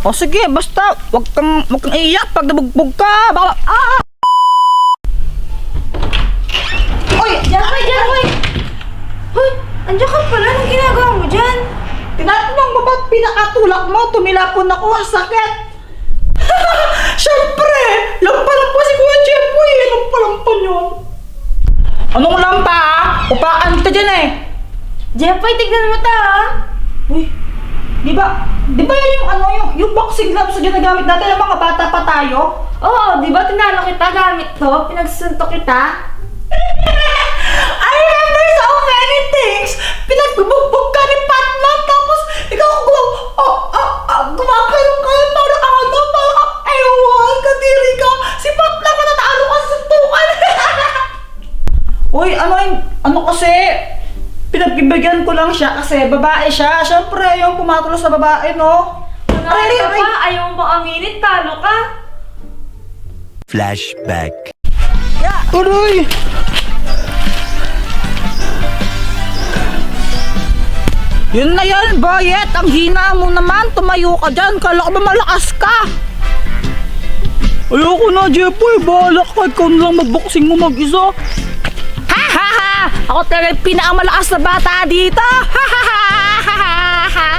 O sige, basta wag kang iiyak pag nabugbog ka. Baka, Uy! Jeffrey! Hoy! Andiyan ka pala. Anong ginagawa mo dyan? tinatanong mo ba't pinakatulak mo? Tumilapon ako, ang sakit. Siyempre, lampa-lampa si Kuya Jeffoy. Lampa-lampa yun. Anong lampa Upakan ka dyan eh. Jeffrey, tignan mo ta ha? Uy, di ba yan yung boxing gloves na ginagamit natin ng mga bata pa tayo? Oo, di ba tinalo kita gamit to? Pinagsuntok kita? I remember so many things. Pinagbubugbog ka ni Patman, tapos ikaw gumagalong ka parang ewan, kadiri ka. Si Patman matatalo ka sa suntukan. Uy, ano kasi, pinagbibigyan ko lang siya kasi babae siya. Siyempre, yung pumatalo sa babae, no? Aray ka pa, ayaw mo aminin, talo ka. Flashback. Aray! Yun na yan, Bayet! Ang hina mo naman! Tumayo ka dyan! Kala ko ba malakas ka? Ayoko na, Jeffoy! Bahala ka! Ikaw na lang magboxing mo mag-isa! Ha ha ha! Ako talaga yung pinakamalakas na bata dito! Ha ha ha ha ha!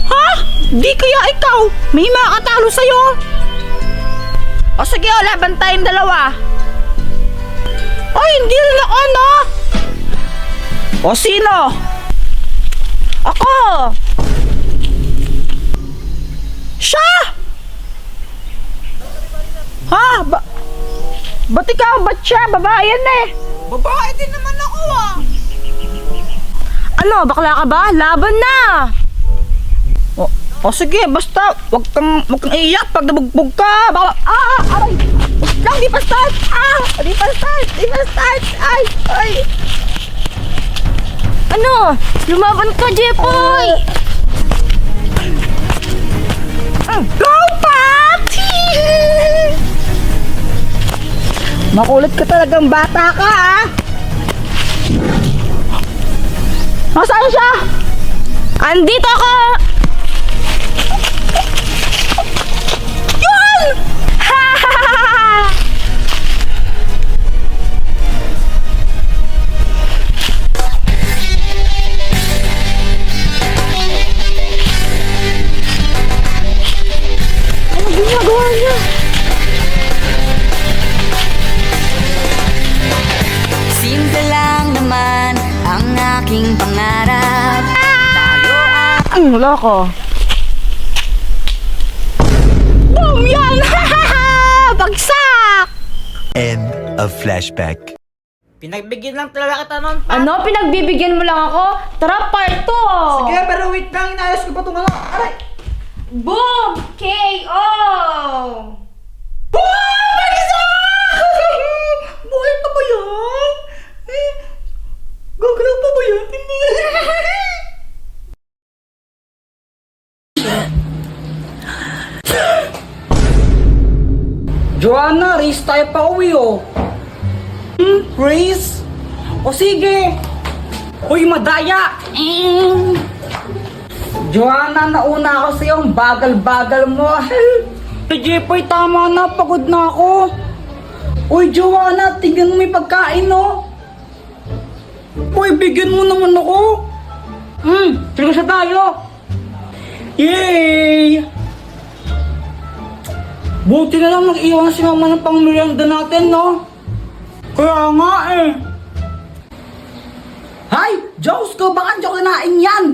Ha? Di kaya ikaw? May makatalo sa'yo! O sige, laban tayong dalawa! Ay, hindi rin ako, no? O sino? Ako! Siya! Ha? Ba't ikaw? Ba't siya? Babae yan eh! Babae din naman ako Ano, bakla ka ba? Laban na! O sige, basta wag kang iiyak pag nabugbog ka! Baka, aray! Lang, di pa start! Di pa start! Ay! Ano? Lumaban ka, Jeffoy! Go, Papi! Makulit ka talagang bata ka, Nasaan siya? Andito ako! Yun! Ano ginagawa niya? Simple lang naman ang aking pangarap. Tayo ay Wala ko. Boom! Yan! Bagsak! End of flashback. Pinagbigyan lang talaga kita nun, Ano? Pinagbibigyan mo lang ako? Tara, part 2! Sige, pero wait lang. Inayos ko pa itong Aray! Boom! KO! Boom! Bagsak! Buhay pa ba yan? Gagalaw pa ba yan? Joanna, race tayo pa uwi, Race? O sige! Uy, madaya! Joanna, nauna ako sa'yo. Ang bagal-bagal mo. Jeffoy, tama na. Pagod na ako. Uy, Joanna, tingnan mo may pagkain, no? Uy, bigyan mo naman ako. Sige sa tayo. Yay! Buti na lang nag-iwan si mama ng pang-merienda natin, no? Kaya nga eh. Hay! Diyos ko, baka hindi ako kinain yan.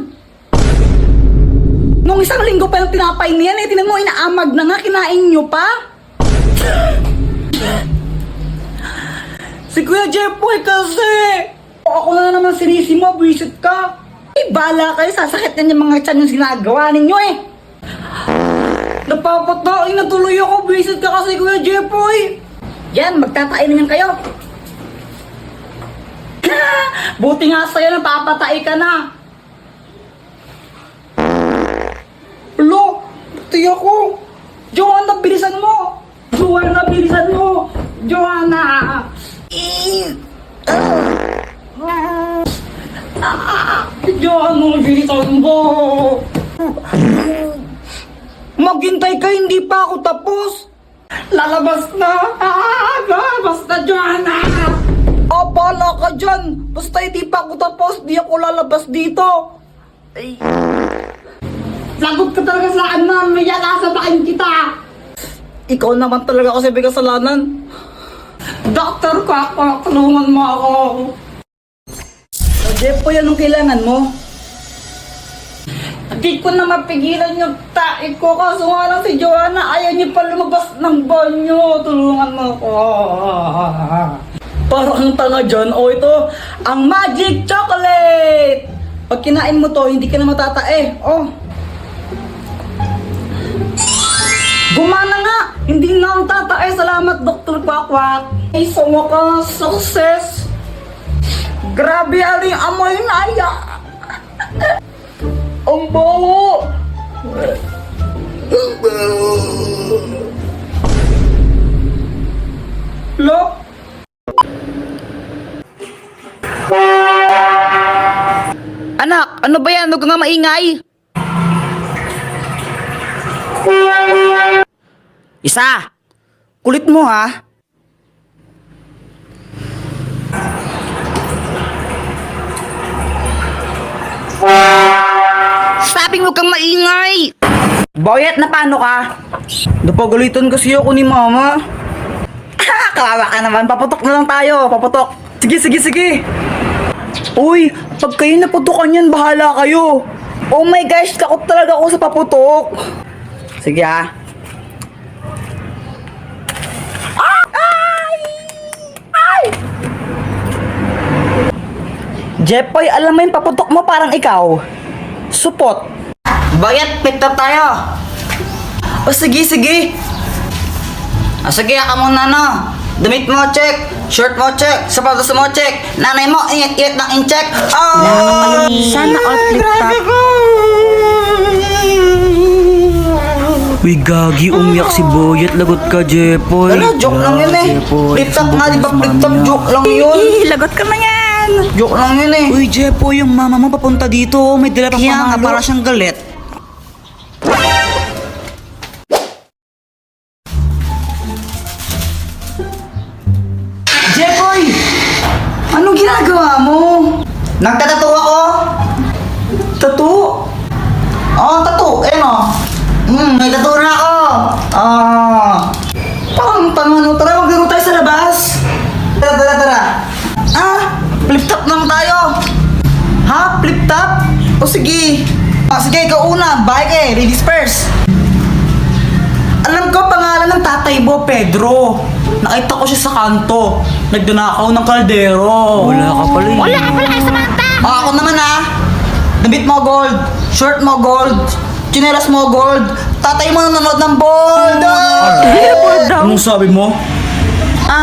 Nung isang linggo pa yung tinapay niyan eh. Tinan mo, inaamag na nga, kinain nyo pa. Si Kuya Jeffoy kasi. Ako na naman sinisi mo, visit ka. Eh, bala kayo, sasakit na yung mga tiyan yung ginagawa ninyo eh. Napapatain na tuloy ako, visit ka kasi Kuya Jeffoy. Yan, magtatain na yan kayo. Buti nga sa'yo, napapatay ka na. Lo, buti ako. Joanna, bilisan mo. Joanna, bilisan mo. Joanna. Joanna, bilisan mo. Maghintay ka, hindi pa ako tapos. Lalabas na! Lalabas na, Joanna! Bala ka dyan! Basta hindi pa ako tapos, di ako lalabas dito! Ay. Lagot ka talaga sa akin, ma'am! May yakasapakin kita! Ikaw naman talaga kasi may kasalanan. Doktor ko ako, tulungan mo ako! Jepo, yan ang kailangan mo? Hindi ko na mapigilan yung tae ko kaso nga lang si Joanna ayaw niya pa lumabas ng banyo. Tulungan mo ako. Parang ang tanga dyan. O ito, ang magic chocolate! Pag kinain mo to, hindi ka na matatae. Oh. Gumana nga! Hindi na ang tatae. Salamat, Dr. Kwakwak. Ay, sa wakas, success! Grabe, aling amoy na aya! Ang baho! Lo? Anak, ano ba yan? Huwag ka nga maingay! Isa! Kulit mo ha! Sabing huwag kang maingay! Boyet, na paano ka? Napagalitan kasi ako ni mama. Kawawa ka naman, paputok na lang tayo, paputok. Sige. Uy, pag kayo naputokan yan, bahala kayo. Oh my gosh, takot talaga ako sa paputok. Sige ha. Ay! Jepoy, alam mo yung paputok mo parang ikaw. Supot. Bayat, pick up tayo. O sige. Sige, ka muna no. Damit mo, check. Shirt mo, check. Sapatos mo, check. Nanay mo, ingat ng in-check. Oh! Sana all flip top. Uy, gagi, umiyak si Boyet. Lagot ka, Jepoy. Ano, joke lang yun eh. Flip top nga, di ba? Flip top, joke lang yun. Lagot ka na yan. Joke lang yun eh. Uy, Jepoy, yung mama mo papunta dito. May dala pang Kaya nga, pamalo. para siyang galit. Jepoy! Anong ginagawa mo? Nagtatato ako? Tattoo? Oo, tattoo. Ayun o. May tattoo na ako. Parang tanga. Tara, maglaro tayo sa labas. Tara. Flip top lang tayo. Ha? Flip top? O sige. Sige, ikaw una. Bike eh. Ladies first. Alam ko pangalan ng tatay mo, Pedro. Nakita ko siya sa kanto. Nagdunakaw ng kaldero. Wala ka pala eh. Wala ka pala kay Samantha. Ako naman damit mo gold. Shirt mo gold. Chinelas mo gold. Tatay mo nanonood ng bold. Anong sabi mo?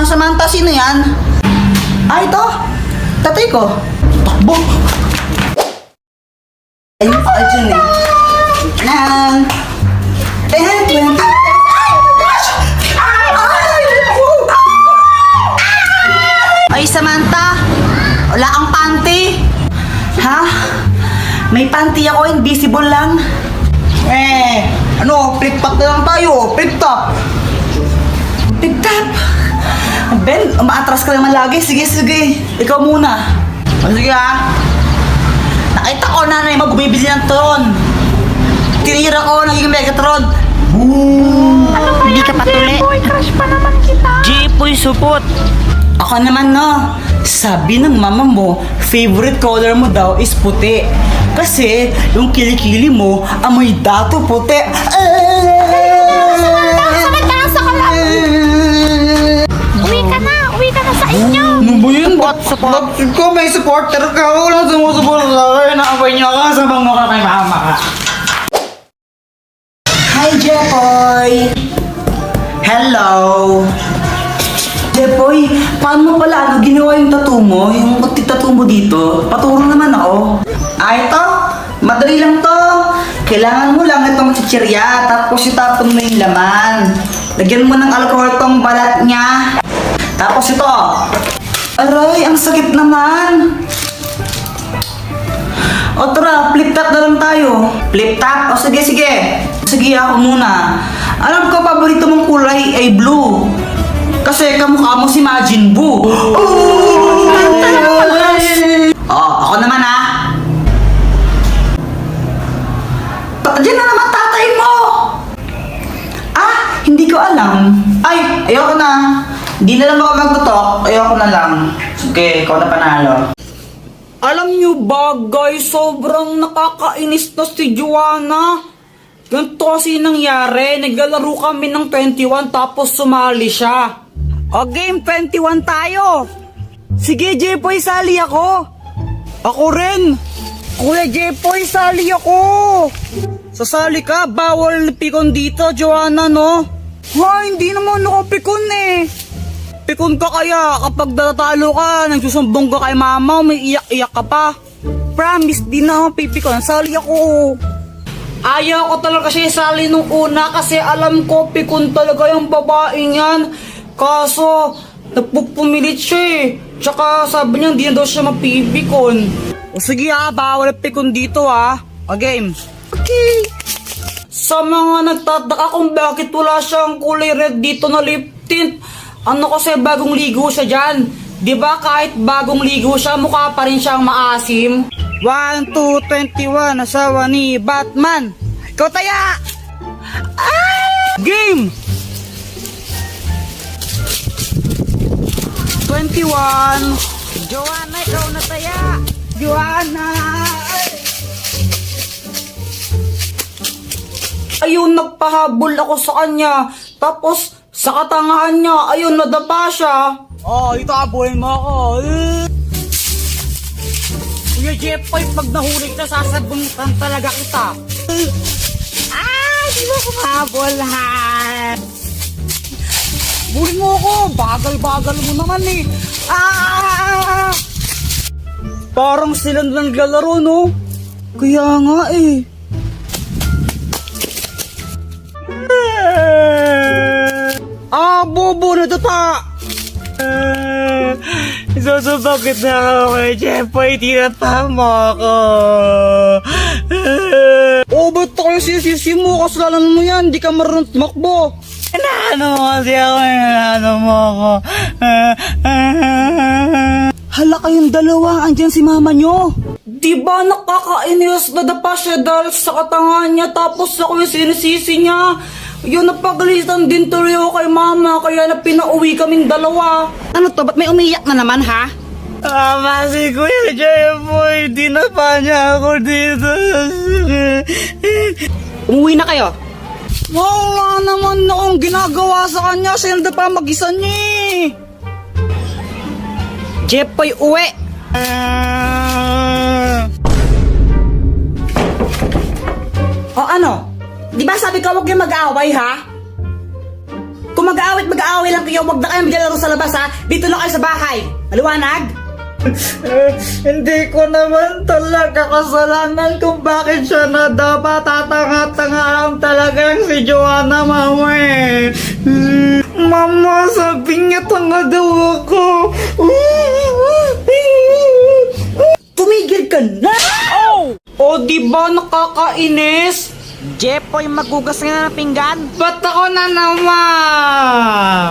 Samantha, sino yan? Ito. Tatay ko. Takbo. Ayun, dyan eh. Nan. 10, 20. Ay, Samantha. Wala kang panty. Ha? May panty ako, invisible lang. Ano? Flip top na lang tayo. Flip top. Flip top. Ben, umaatras ka naman lagi. Sige. Ikaw muna. Sige ha. Nakita ko nanay mo bumibili ng tron. Tinira ko, naging Megatron. Boom! Hindi ka patuli. Boy, crush pa naman kita. Jepoy, supot. Ako naman no, sabi ng mama mo, favorite color mo daw is puti. Kasi yung kilikili mo, amoy dato puti. Samantha, ka lang. Uwi ka na sa inyo. Ano ba yun? Support. Ko may supporter ka. Walang sumusuporta sa akin. Nakapay niya ka. Sabang mo ka kay mama ka. Hi, Jepoy. Hello. Jepoy, paano mo pala ginawa yung tattoo mo? Yung tattoo mo dito? Paturo naman ako. Ito. Madali lang to. Kailangan mo lang itong chichirya. Tapos itapon mo yung laman. Lagyan mo ng alcohol tong balat niya. Tapos ito. Aray, ang sakit naman. O tara, flip top na lang tayo. Flip top? O sige. Sige, ako muna. Alam ko, paborito mong kulay ay blue. Kasi kamukha mo si Majin Buu. Ako naman Diyan na naman tatay mo! Hindi ko alam. Ay, ayoko na. Hindi na lang ako magtutok. Ayoko na lang. Sige, ikaw na panalo. Alam nyo ba guys, sobrang nakakainis na si Joanna. Ganito kasi nangyari, naglalaro kami ng 21 tapos sumali siya. O game 21 tayo. Sige Jepoy, sali ako. Ako rin. Kuya Jepoy, sali ako. Sasali ka, bawal pikon dito, Joanna, no? Ha, hindi naman ako pikon eh. Pikon ka kaya kapag tatalo ka, nagsusumbong ka kay mama, may iyak-iyak ka pa. Promise, di na ako pipikon, sali ako. Ayaw ko talaga siya sali nung una kasi alam ko pikon talaga yung babaeng yan. Kaso, nagpupumilit siya eh. Tsaka sabi niya hindi na daw siya mapipikon. O sige bawal pikon dito O game. Okay. Sa mga nagtataka kung bakit wala siyang kulay red dito na lip tint, ano kasi bagong ligo siya dyan. Diba kahit bagong ligo siya, mukha pa rin siyang maasim. 1, 2, 21, asawa ni Batman. Ikaw taya! Game! 21. Joanna, ikaw na taya! Joanna! Ayun, nagpahabol ako sa kanya. Tapos, sa katangahan niya, ayun, nadapa siya. Ito habulin mo ako. Kuya Jepoy, pag nahuli ka, sasabunutan talaga kita. Di mo kumabol, ha? Bulin mo ako, bagal-bagal mo naman eh. Parang sila naglalaro, no? Kaya nga eh. Bobo na tata! Bakit na ako kay Jepoy? Tinatama ko. Ba't ako sisisi mo? Kasalanan mo yan. Di ka marunong tumakbo. Ano mo kasi ako? Ano mo ako? Hala kayong dalawa. Andyan si mama nyo. Diba nakakainis na dapa siya dahil sa katangahan niya tapos ako yung sinisisi niya. Yun, napagalitan din tuloy ako kay mama kaya na pinauwi kaming dalawa. Ano to? Ba't may umiyak na naman, ha? Si Kuya Jepoy, di na pa niya ako dito. Umuwi na kayo? Wala naman akong ginagawa sa kanya. Siya na pa mag-isa niya eh. Jepoy, uwi! Ano? Di ba sabi ko huwag kayong mag-aaway, ha? Kung mag-aaway lang kayo, huwag na kayo maglalaro sa labas, ha? Dito lang kayo sa bahay. Maliwanag? Hindi ko naman talaga kasalanan kung bakit siya na dapat tatanga-tangaam talagang si Joanna, mama eh. Mama, sabi niya tanga daw ako. Tumigil ka na! Diba nakakainis? Jepoy, magugas nga ng pinggan? Ba't ako na naman?